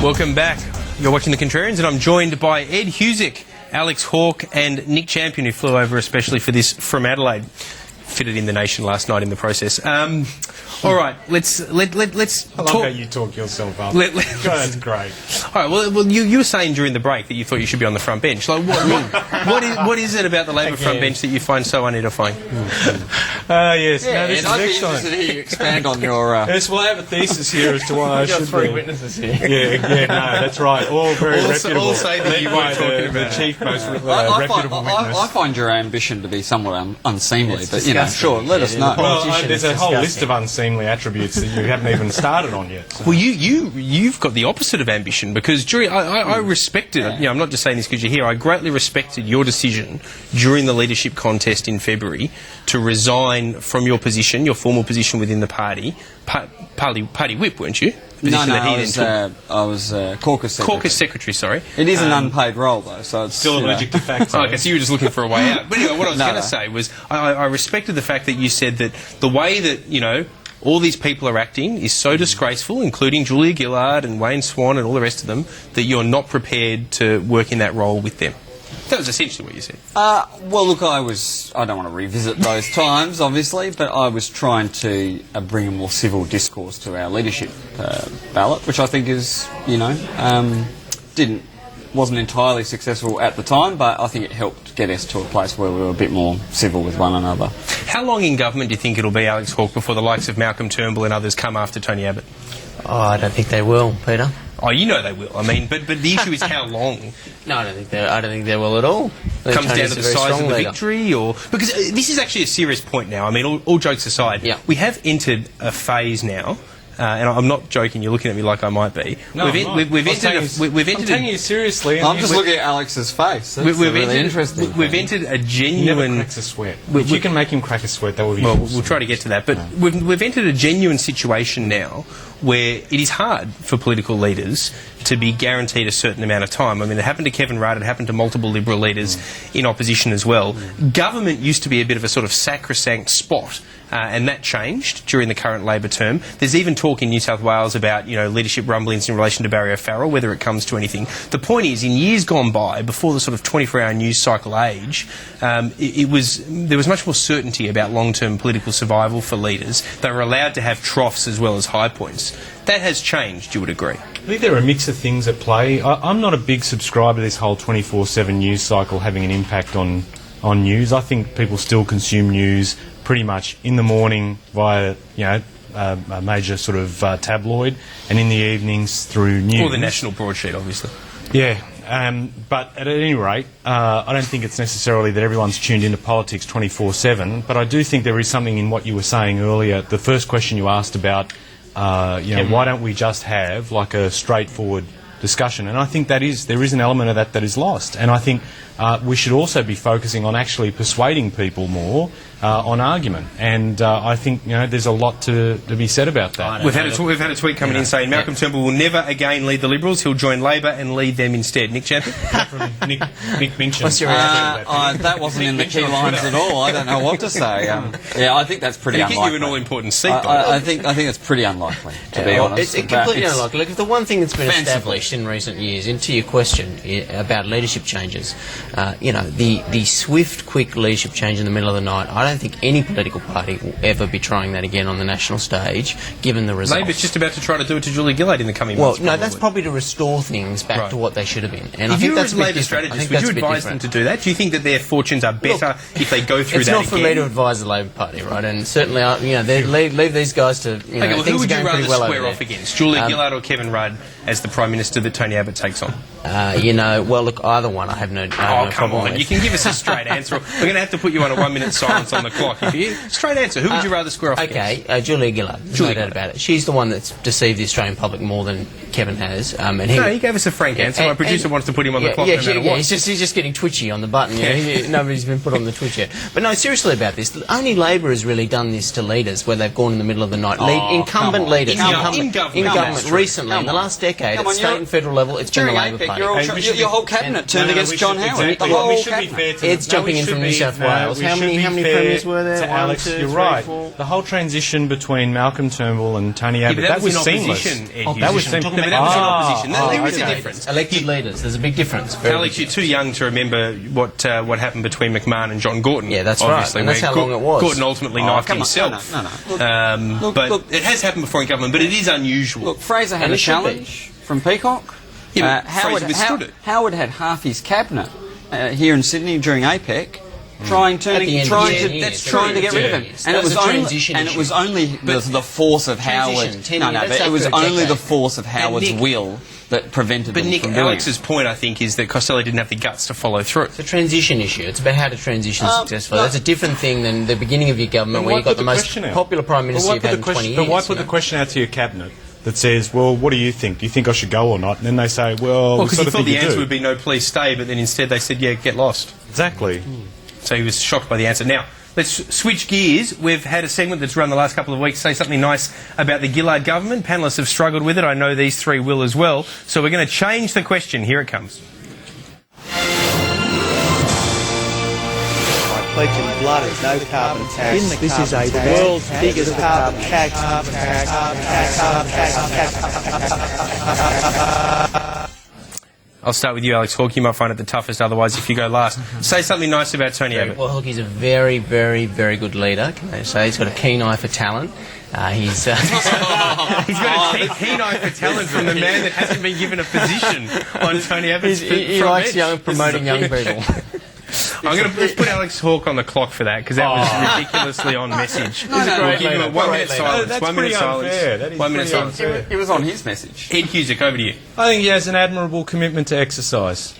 Welcome back. You're watching The Contrarians, and I'm joined by Ed Husic, Alex Hawke and Nick Champion, who flew over especially for this from Adelaide. Fitted in the nation last night in the process. All right, let's I love how you talk yourself up. That's great. All right, well, you were saying during the break that you thought you should be on the front bench. Like, what is it about the Labor front bench that you find so unedifying? Yes, Yeah, no, this is I'd be excellent. interested to hear you expand on your... Yes, well, I have a thesis here as to why I should three be. witnesses here. Yeah, no, that's right. All very reputable. All say that you weren't talking the about chief, most I reputable witness. find your ambition to be somewhat unseemly, but, sure, let us know. Well, there's a whole list of unseemly attributes that you haven't even started on yet. So. Well, you've got the opposite of ambition, because during I respected, I'm not just saying this because you're here, I greatly respected your decision during the leadership contest in February to resign from your position, your formal position within the party, party whip, weren't you? I was caucus secretary. Caucus secretary, sorry. It is an unpaid role, though, so it's... Still allergic to facts. Okay, so you were just looking for a way out. But anyway, what I was going to say was I respected the fact that you said that the way that, all these people are acting is so disgraceful, including Julia Gillard and Wayne Swan and all the rest of them, that you're not prepared to work in that role with them. That was essentially what you said. Well, look, I don't want to revisit those times, obviously, but I was trying to bring a more civil discourse to our leadership ballot, which I think is, wasn't entirely successful at the time, but I think it helped get us to a place where we were a bit more civil with one another. How long in government do you think it'll be, Alex Hawke, before the likes of Malcolm Turnbull and others come after Tony Abbott? Oh, I don't think they will, Peter. Oh, you know they will. I mean, but the issue is how long. No, I don't think they will at all. It comes down to the size of the victory, or because this is actually a serious point now. I mean, all jokes aside, we have entered a phase now. And I'm not joking. You're looking at me like I might be. No, we've entered. I'm taking you seriously. I'm just looking at Alex's face. That's really interesting. We've entered a genuine. He never cracks a sweat. If you can make him crack a sweat, that would be. Well, awesome. we'll try to get to that. But we've entered a genuine situation now where it is hard for political leaders to be guaranteed a certain amount of time. I mean, it happened to Kevin Rudd, it happened to multiple Liberal leaders in opposition as well. Government used to be a bit of a sort of sacrosanct spot, and that changed during the current Labor term. There's even talk in New South Wales about, leadership rumblings in relation to Barry O'Farrell, whether it comes to anything. The point is, in years gone by, before the sort of 24-hour news cycle age, there was much more certainty about long-term political survival for leaders. They were allowed to have troughs as well as high points. That has changed, you would agree? I think there are a mix of things at play. I'm not a big subscriber to this whole 24/7 news cycle having an impact on news. I think people still consume news pretty much in the morning via, a major sort of tabloid, and in the evenings through news. Or the national broadsheet, obviously. Yeah, but at any rate, I don't think it's necessarily that everyone's tuned into politics 24/7, but I do think there is something in what you were saying earlier. The first question you asked about, why don't we just have like a straightforward discussion? And I think there is an element of that is lost. And I think we should also be focusing on actually persuading people more on argument. And I think there's a lot to be said about that. We've had a tweet coming in saying Malcolm Turnbull will never again lead the Liberals. He'll join Labor and lead them instead. Nick Champion? From Nick Minchin. What's your reaction? That wasn't in the key lines at all. I don't know what to say. I think that's pretty unlikely. He'll get you an all-important seat, though. I think it's pretty unlikely, to be honest. It's completely unlikely. Look, if the one thing that's been established in recent years, into your question about leadership changes, the swift, quick leadership change in the middle of the night, I don't think any political party will ever be trying that again on the national stage, given the results. Labor's just about to try to do it to Julia Gillard in the coming months. Well, no, that's probably to restore things back to what they should have been. And if I think you that's were a Labor strategist, would you advise them to do that? Do you think that their fortunes are better if they go through that again? It's not for me to advise the Labor Party, right? And certainly, leave these guys to. Who would you rather square off against, Julia Gillard or Kevin Rudd, as the Prime Minister that Tony Abbott takes on? Well, look, either one, I have no problem with. You can give us a straight answer. We're going to have to put you on a 1-minute silence on the clock. Straight answer. Who would you rather square off against? Okay, Julia Gillard. There's no doubt about it. She's the one that's deceived the Australian public more than Kevin has. He gave us a frank answer. My producer wants to put him on the clock no matter what. He's just getting twitchy on the button. Nobody's been put on the twitch yet. But no, seriously about this. Only Labor has really done this to leaders, where they've gone in the middle of the night. Incumbent leaders. In government. Recently, in the last decade, at state and federal level, it's been the Labor Party. Your whole cabinet turned against John Howard. exactly. the whole We should be cabinet. fair to Ed's jumping in from New South Wales. How many premiers were there? To Alex, you're right. The whole transition between Malcolm Turnbull and Tony Abbott, that was in seamless. opposition, Ed That was Husic. seamless. No, but that was in opposition. Oh, There is a okay. difference. Elected leaders. There's a big difference. Very Alex, big you're too young to remember what happened between McMahon and John Gorton. Yeah, that's right, obviously, and that's where how long it was. Gorton ultimately knifed come on. himself. No. But Look. it has happened before in government, but it is unusual. Look, Fraser had And a it should challenge from Peacock. Yeah, but Fraser withstood it. Howard had half his cabinet here in Sydney during APEC. Trying to At the end of trying the to year, that's yeah, trying to get rid of him, Yes, and that it was was a only transition and it issue. was only the force of Howard. Transition, 10 No, years, but that's it was after a only decade. the force of Howard's Nick- will that prevented But them Nick, from doing Alex's it. point, I think, is that Costello didn't have the guts to follow through. It's a transition issue. It's about how to transition successfully. no. That's a different thing than the beginning of your government where Why you've got put the most question out? popular Prime Minister you've had in 20 years. But why you put the know? question out to your cabinet that says, well, what do you think? Do you think I should go or not? And then they say, well, we Because sort he of thought think the you answer do. would be no, please stay, but then instead they said, yeah, get lost. Exactly. So he was shocked by the answer. Now, let's switch gears. We've had a segment that's run the last couple of weeks, say something nice about the Gillard government. Panellists have struggled with it. I know these three will as well. So we're going to change the question. Here it comes. Pledge in blood is no carbon tax. This is a world's biggest carbon tax. I'll start with you, Alex Hawke. You might find it the toughest otherwise if you go last. Say something nice about Tony Abbott. Well, he's a very, very, very good leader, can I say. He's got a keen eye for talent. He's He's got a keen eye for talent from the man that hasn't been given a position on Tony Abbott's he front likes bench. promoting young people. Let's put Alex Hawke on the clock for that, because that was ridiculously on message. no, We'll give him a 1 minute leader. silence. That's 1 minute pretty silence. unfair. That is 1 minute pretty silence. unfair. It was on his message. Ed Husic, over to you. I think he has an admirable commitment to exercise.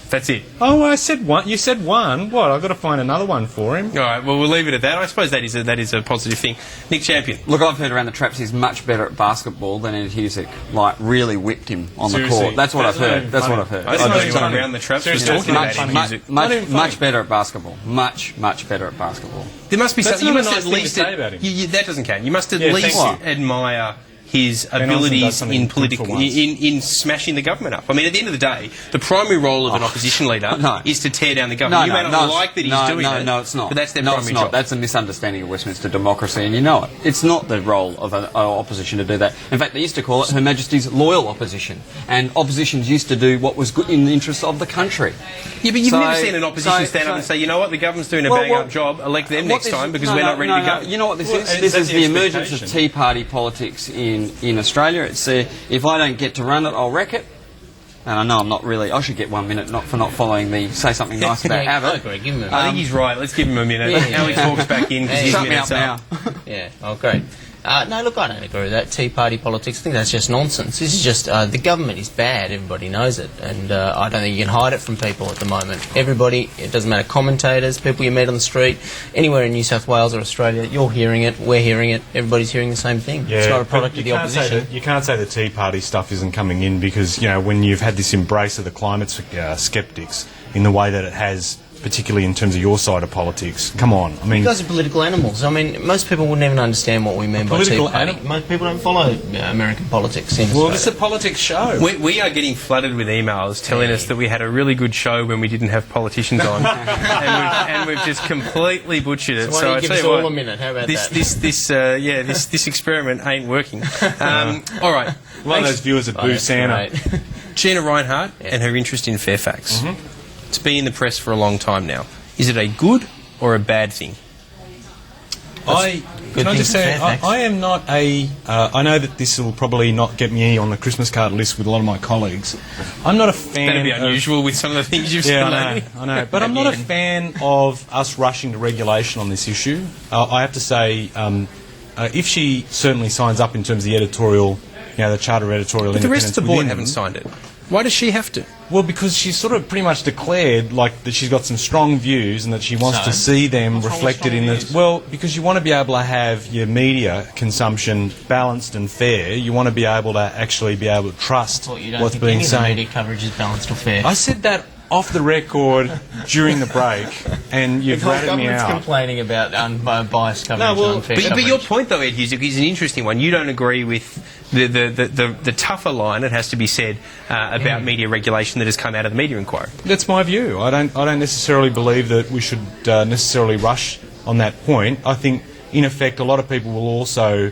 That's it. Oh, I said one. You said one. What? I've got to find another one for him. All right, well, we'll leave it at that. I suppose that is a positive thing. Nick Champion. Look, I've heard around the traps he's much better at basketball than Ed Husic. Like, really whipped him on Seriously. the court. That's what I've That's not heard. even That's funny. what I've heard. I didn't know don't anyone know. around the traps was Seriously, talking that's about not Ed funny. Husic. Not even funny. much better at basketball. Much better at basketball. There must be That's something. You not a must nice at thing to least say about him. that doesn't count. You must at Yeah, least thank you. admire his Onselen does abilities something in good political for once. in smashing the government up. I mean, at the end of the day, the primary role of an opposition leader no. is to tear down the government. You may not like that he's doing it. No, it's not. But that's their no, primary it's not. job. That's a misunderstanding of Westminster democracy, and you know it. It's not the role of an opposition to do that. In fact, they used to call it Her Majesty's loyal opposition, and oppositions used to do what was good in the interests of the country. Yeah, but you've So- never seen an opposition so- stand up so- and say, you know what, the government's doing a Well, bang-up well, job, elect them What next this- time because no, we're no, not ready no, to no. go. You know what this Well, is? and This that's is the the emergence of expectation. Tea Party politics in Australia. It's if I don't get to run it, I'll wreck it. And I know I'm not really. I should get 1 minute for not following the say something nice about Yeah, I Abbott. agree. Give him a I think he's right. Let's give him a minute. Yeah. Alex Hawke's back in because his Shut me minute's up up. now. Yeah, oh, great. No, look, I don't agree with that. Tea Party politics, I think that's just nonsense. This is just, the government is bad, everybody knows it, and I don't think you can hide it from people at the moment. Everybody, it doesn't matter, commentators, people you meet on the street, anywhere in New South Wales or Australia, you're hearing it, we're hearing it, everybody's hearing the same thing. It's not a product but of the you can't say opposition. that- you can't say the Tea Party stuff isn't coming in because, you know, when you've had this embrace of the climate sceptics in the way that it has, particularly in terms of your side of politics, come on. I mean, You guys are political animals. I mean, most people wouldn't even understand what we mean by Tea political Party. animal? Most people don't follow American politics in well, Australia. this is a politics show. We are getting flooded with emails telling us that we had a really good show when we didn't have politicians on, and we've just completely butchered it. So why don't you I give tell us you all what, a minute? How about this experiment ain't working. All right, One of those viewers that boo that's Santa. great. Gina Reinhardt and her interest in Fairfax. It's been in the press for a long time now. Is it a good or a bad thing? Can I thing just for say, Fairfax. I am not a. I know that this will probably not get me on the Christmas card list with a lot of my colleagues. I'm not a fan. That'd be of- unusual with some of the things you've Yeah, said I lately. know, I know. But I'm not a fan of us rushing to regulation on this issue. I have to say, if she certainly signs up in terms of the editorial, you know, the Charter editorial But the rest of the board within haven't them- signed it. Why does she have to? Well, because she's sort of pretty much declared like that she's got some strong views and that she wants to see them reflected in the. Well, because you want to be able to have your media consumption balanced and fair. You want to be able to actually be able to trust Well, you don't what's think being any of the said. media coverage is balanced or fair. I said that off the record during the break, and you've ratted me out. Complaining about unbiased coverage and unfair but coverage. your point, though, Ed Husic, is an interesting one. You don't agree with the tougher line, it has to be said, about media regulation that has come out of the media inquiry. That's my view. I don't necessarily believe that we should necessarily rush on that point. I think, in effect, a lot of people will also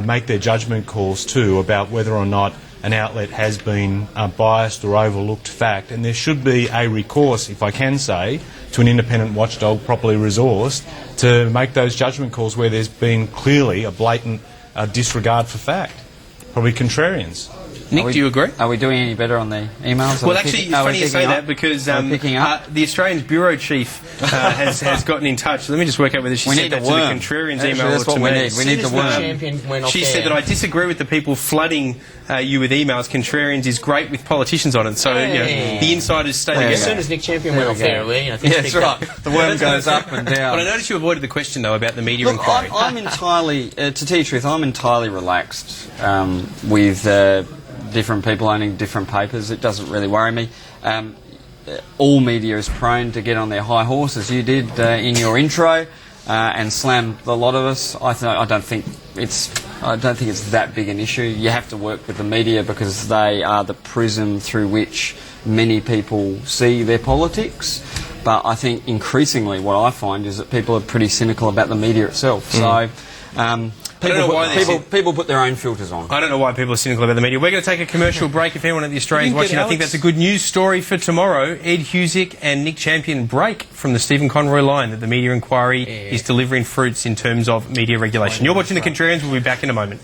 make their judgment calls too about whether or not an outlet has been biased or overlooked fact, and there should be a recourse, if I can say, to an independent watchdog properly resourced to make those judgment calls where there's been clearly a blatant disregard for fact. Probably contrarians. Nick, do you agree? Are we doing any better on the emails? Well, actually, it's funny you say that because the Australians bureau chief has gotten in touch. Let me just work out whether she said that to the Contrarians email or to me. We need the worm. She said that I disagree with the people flooding you with emails. Contrarians is great with politicians on it. So the insiders stay together. As soon as Nick Champion went off air, that's right. The worm goes up and down. But I noticed you avoided the question, though, about the media inquiry. I'm entirely, to tell you the truth, I'm entirely relaxed with different people owning different papers. It doesn't really worry me. All media is prone to get on their high horse, as you did in your intro, and slam the lot of us. I don't think it's that big an issue. You have to work with the media because they are the prism through which many people see their politics. But I think increasingly what I find is that people are pretty cynical about the media itself. So people put their own filters on. I don't know why people are cynical about the media. We're going to take a commercial break. If anyone at the Australians watching, I think that's a good news story for tomorrow. Ed Husic and Nick Champion break from the Stephen Conroy line that the media inquiry is delivering fruits in terms of media regulation. You're watching The Contrarians. We'll be back in a moment.